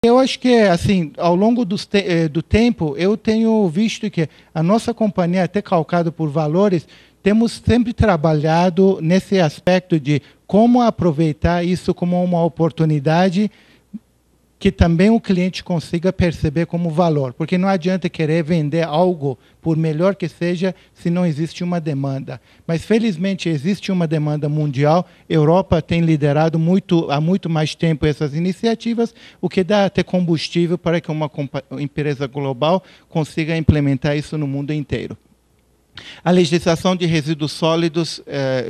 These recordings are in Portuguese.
Eu acho que, assim, ao longo do tempo, eu tenho visto que a nossa companhia, até calcada por valores, temos sempre trabalhado nesse aspecto de como aproveitar isso como uma oportunidade que também o cliente consiga perceber como valor. Porque não adianta querer vender algo, por melhor que seja, se não existe uma demanda. Mas, felizmente, existe uma demanda mundial. A Europa tem liderado há muito mais tempo essas iniciativas, o que dá até combustível para que uma empresa global consiga implementar isso no mundo inteiro. A legislação de resíduos sólidos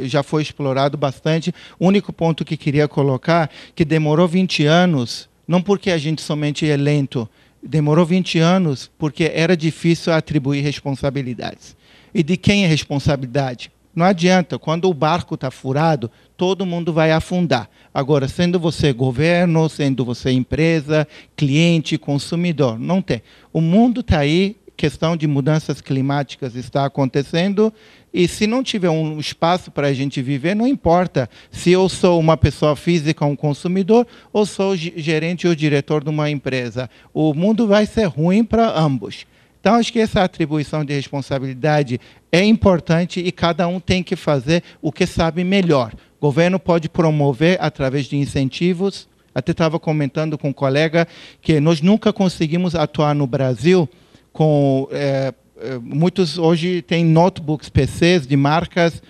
já foi explorado bastante. O único ponto que queria colocar, que demorou 20 anos, não porque a gente somente é lento, demorou 20 anos porque era difícil atribuir responsabilidades. E de quem é responsabilidade? Não adianta, quando o barco está furado, todo mundo vai afundar. Agora, sendo você governo, sendo você empresa, cliente, consumidor, não tem. O mundo está aí, questão de mudanças climáticas está acontecendo, e se não tiver um espaço para a gente viver, não importa se eu sou uma pessoa física, um consumidor, ou sou gerente ou diretor de uma empresa. O mundo vai ser ruim para ambos. Então, acho que essa atribuição de responsabilidade é importante e cada um tem que fazer o que sabe melhor. O governo pode promover através de incentivos. Até estava comentando com um colega que nós nunca conseguimos atuar no Brasil com... muitos hoje têm notebooks, PCs de marcas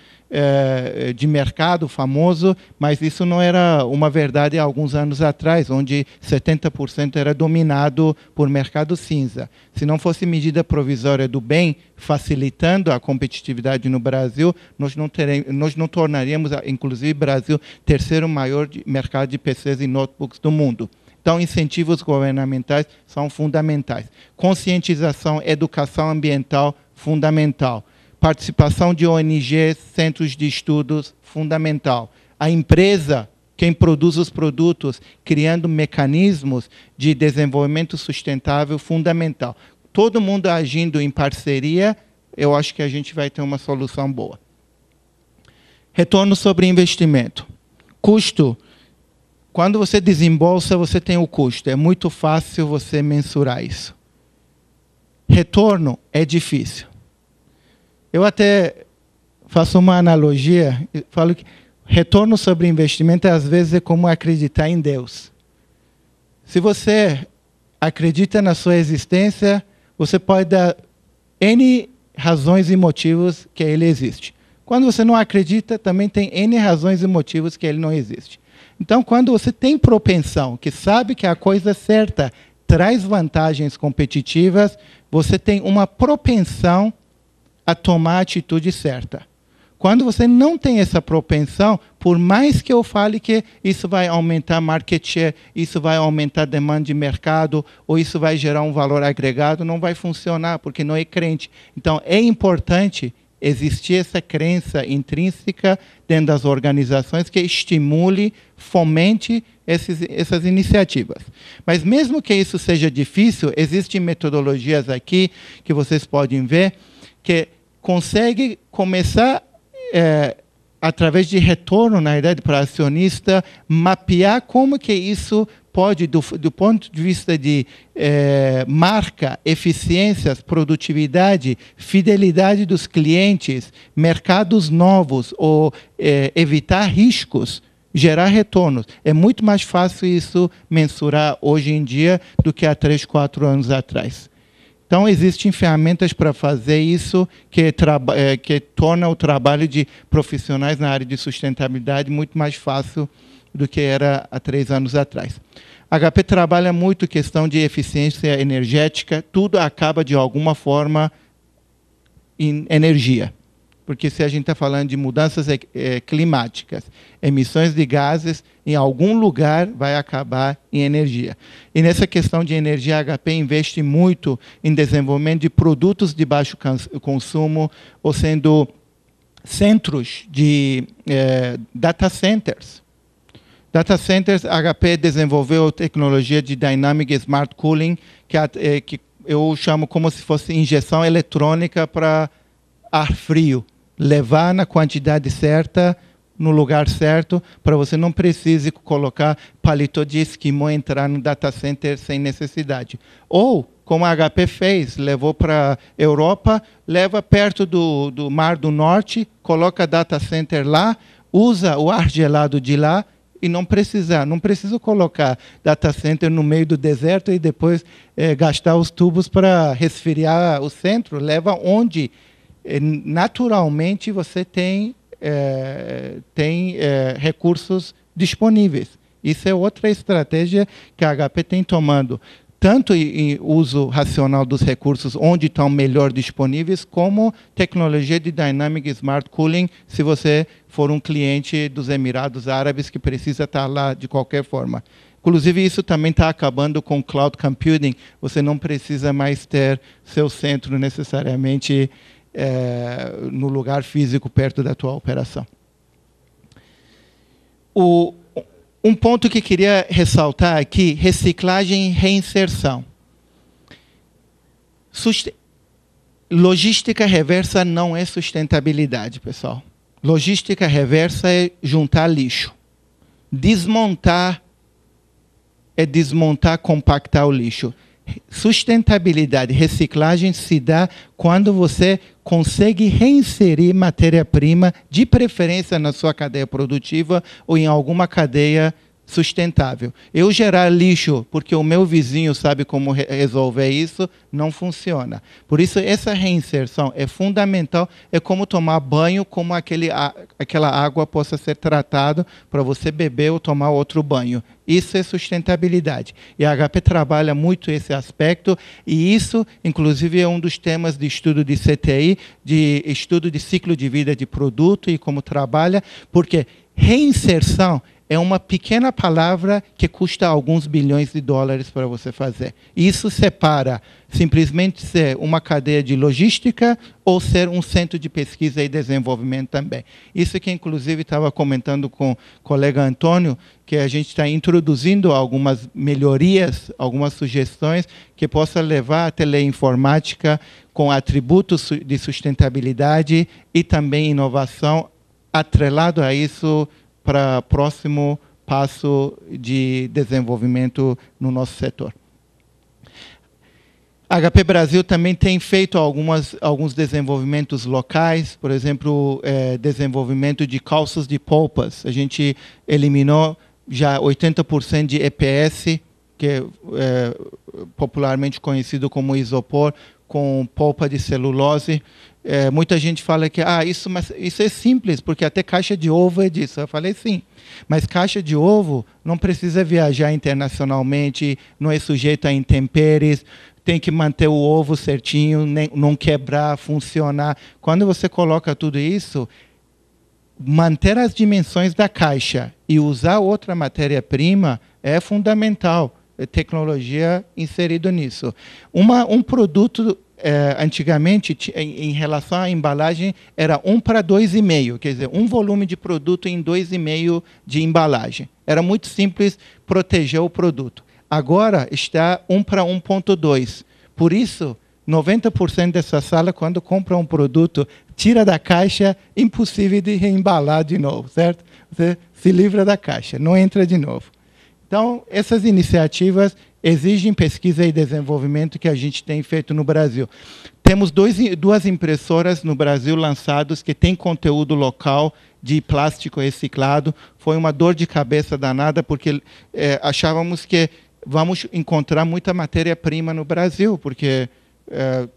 de mercado famoso, mas isso não era uma verdade há alguns anos atrás, onde 70% era dominado por mercado cinza. Se não fosse medida provisória do bem, facilitando a competitividade no Brasil, nós não tornaríamos, inclusive, Brasil terceiro maior mercado de PCs e notebooks do mundo. Então, incentivos governamentais são fundamentais. Conscientização, educação ambiental, fundamental. Participação de ONGs, centros de estudos, fundamental. A empresa, quem produz os produtos, criando mecanismos de desenvolvimento sustentável, fundamental. Todo mundo agindo em parceria, eu acho que a gente vai ter uma solução boa. Retorno sobre investimento. Custo. Quando você desembolsa, você tem o custo. É muito fácil você mensurar isso. Retorno é difícil. Eu até faço uma analogia, falo que retorno sobre investimento, às vezes, é como acreditar em Deus. Se você acredita na sua existência, você pode dar N razões e motivos que ele existe. Quando você não acredita, também tem N razões e motivos que ele não existe. Então, quando você tem propensão, que sabe que a coisa certa traz vantagens competitivas, você tem uma propensão a tomar a atitude certa. Quando você não tem essa propensão, por mais que eu fale que isso vai aumentar market share, isso vai aumentar a demanda de mercado, ou isso vai gerar um valor agregado, não vai funcionar, porque não é crente. Então, é importante existir essa crença intrínseca dentro das organizações que estimule, fomente essas iniciativas. Mas mesmo que isso seja difícil, existem metodologias aqui que vocês podem ver que consegue começar, através de retorno, na verdade, para acionista, mapear como que isso pode, do ponto de vista de marca, eficiências, produtividade, fidelidade dos clientes, mercados novos, ou evitar riscos, gerar retornos. É muito mais fácil isso mensurar hoje em dia do que há 3, 4 anos atrás. Então, existem ferramentas para fazer isso que torna o trabalho de profissionais na área de sustentabilidade muito mais fácil do que era há 3 anos atrás. A HP trabalha muito questão de eficiência energética, tudo acaba, de alguma forma, em energia. Porque se a gente está falando de mudanças climáticas, emissões de gases, em algum lugar vai acabar em energia. E nessa questão de energia, a HP investe muito em desenvolvimento de produtos de baixo consumo, ou sendo centros de data centers. Data centers, a HP desenvolveu a tecnologia de Dynamic Smart Cooling, que eu chamo como se fosse injeção eletrônica para ar frio. Levar na quantidade certa no lugar certo, para você não precise colocar paletó de esquimó entrar no data center sem necessidade. Ou, como a HP fez, levou para a Europa, leva perto do Mar do Norte, coloca data center lá, usa o ar gelado de lá, e não precisa colocar data center no meio do deserto e depois gastar os tubos para resfriar o centro. Leva onde naturalmente você tem recursos disponíveis. Isso é outra estratégia que a HP tem tomando, tanto em uso racional dos recursos onde estão melhor disponíveis, como tecnologia de Dynamic Smart Cooling, se você for um cliente dos Emirados Árabes que precisa estar lá de qualquer forma. Inclusive, isso também está acabando com cloud computing. Você não precisa mais ter seu centro necessariamente no lugar físico perto da tua operação. Um ponto que queria ressaltar aqui, reciclagem e reinserção. Logística reversa não é sustentabilidade, pessoal. Logística reversa é juntar lixo. Desmontar é desmontar, compactar o lixo. Sustentabilidade, reciclagem se dá quando você consegue reinserir matéria-prima, de preferência na sua cadeia produtiva ou em alguma cadeia sustentável. Eu gerar lixo porque o meu vizinho sabe como resolver isso, não funciona. Por isso, essa reinserção é fundamental, é como tomar banho, como aquela água possa ser tratada para você beber ou tomar outro banho. Isso é sustentabilidade. E a HP trabalha muito esse aspecto, e isso, inclusive, é um dos temas de estudo de CTI, de estudo de ciclo de vida de produto e como trabalha, porque reinserção é uma pequena palavra que custa alguns bilhões de dólares para você fazer. Isso separa simplesmente ser uma cadeia de logística ou ser um centro de pesquisa e desenvolvimento também. Isso que, inclusive, estava comentando com o colega Antônio, que a gente está introduzindo algumas melhorias, algumas sugestões que possa levar a teleinformática com atributos de sustentabilidade e também inovação atrelado a isso para próximo passo de desenvolvimento no nosso setor. A HP Brasil também tem feito alguns desenvolvimentos locais, por exemplo, desenvolvimento de calços de polpas. A gente eliminou já 80% de EPS, que é popularmente conhecido como isopor, com polpa de celulose. Muita gente fala que isso é simples, porque até caixa de ovo é disso. Eu falei sim, mas caixa de ovo não precisa viajar internacionalmente, não é sujeito a intempéries, tem que manter o ovo certinho, não quebrar, funcionar. Quando você coloca tudo isso, manter as dimensões da caixa e usar outra matéria-prima é fundamental. Tecnologia inserido nisso. Um produto, antigamente, em relação à embalagem, era 1 para 2,5, quer dizer, um volume de produto em 2,5 de embalagem. Era muito simples proteger o produto. Agora está 1 para 1,2. Por isso, 90% dessa sala, quando compra um produto, tira da caixa, impossível de reembalar de novo, certo? Você se livra da caixa, não entra de novo. Então, essas iniciativas exigem pesquisa e desenvolvimento que a gente tem feito no Brasil. Temos duas impressoras no Brasil lançadas que têm conteúdo local de plástico reciclado. Foi uma dor de cabeça danada, porque achávamos que vamos encontrar muita matéria-prima no Brasil, porque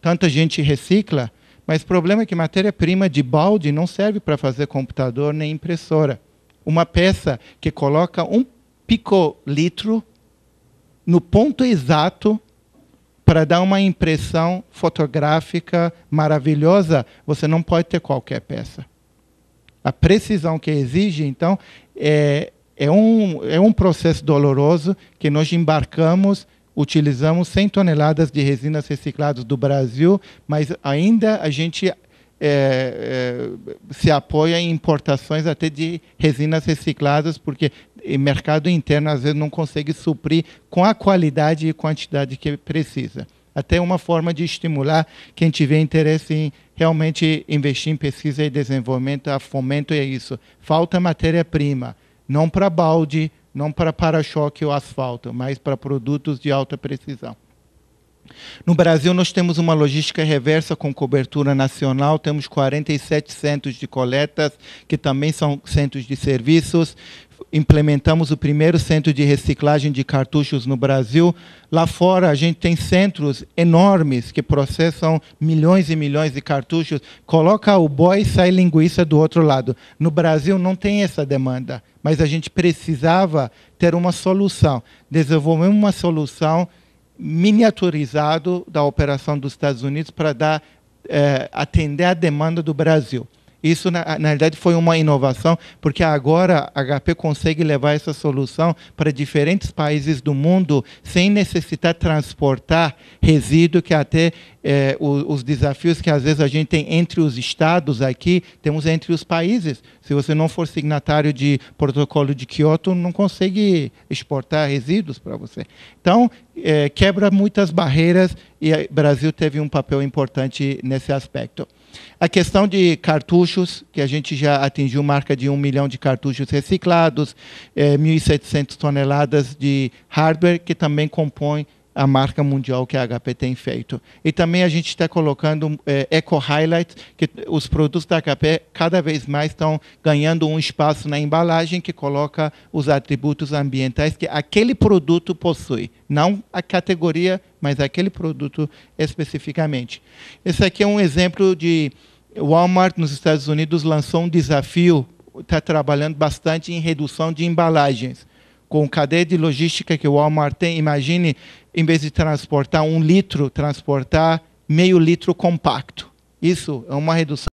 tanta gente recicla, mas o problema é que matéria-prima de balde não serve para fazer computador nem impressora. Uma peça que coloca 1 picolitro no ponto exato para dar uma impressão fotográfica maravilhosa, você não pode ter qualquer peça. A precisão que exige, então, é um processo doloroso que nós embarcamos, utilizamos 100 toneladas de resinas recicladas do Brasil, mas ainda a gente se apoia em importações até de resinas recicladas, porque o mercado interno, às vezes, não consegue suprir com a qualidade e quantidade que precisa. até uma forma de estimular quem tiver interesse em realmente investir em pesquisa e desenvolvimento, a fomento é isso. Falta matéria-prima, não para balde, não para para-choque ou asfalto, mas para produtos de alta precisão. No Brasil, nós temos uma logística reversa com cobertura nacional, temos 47 centros de coletas, que também são centros de serviços. Implementamos o primeiro centro de reciclagem de cartuchos no Brasil. Lá fora, a gente tem centros enormes que processam milhões e milhões de cartuchos. Coloca o boi e sai linguiça do outro lado. No Brasil, não tem essa demanda, mas a gente precisava ter uma solução. Desenvolvemos uma solução miniaturizado da operação dos Estados Unidos para atender a demanda do Brasil. Isso, na realidade, foi uma inovação, porque agora a HP consegue levar essa solução para diferentes países do mundo sem necessitar transportar resíduo, que até os desafios que às vezes a gente tem entre os estados aqui, temos entre os países. Se você não for signatário de protocolo de Kyoto, não consegue exportar resíduos para você. Então, quebra muitas barreiras e o Brasil teve um papel importante nesse aspecto. A questão de cartuchos, que a gente já atingiu marca de 1 milhão de cartuchos reciclados, 1.700 toneladas de hardware, que também compõe a marca mundial que a HP tem feito. E também a gente está colocando Eco Highlights, que os produtos da HP cada vez mais estão ganhando um espaço na embalagem que coloca os atributos ambientais que aquele produto possui. Não a categoria, mas aquele produto especificamente. Esse aqui é um exemplo de Walmart nos Estados Unidos lançou um desafio, está trabalhando bastante em redução de embalagens. Com cadeia de logística que o Walmart tem, imagine, em vez de transportar 1 litro, transportar meio litro compacto. Isso é uma redução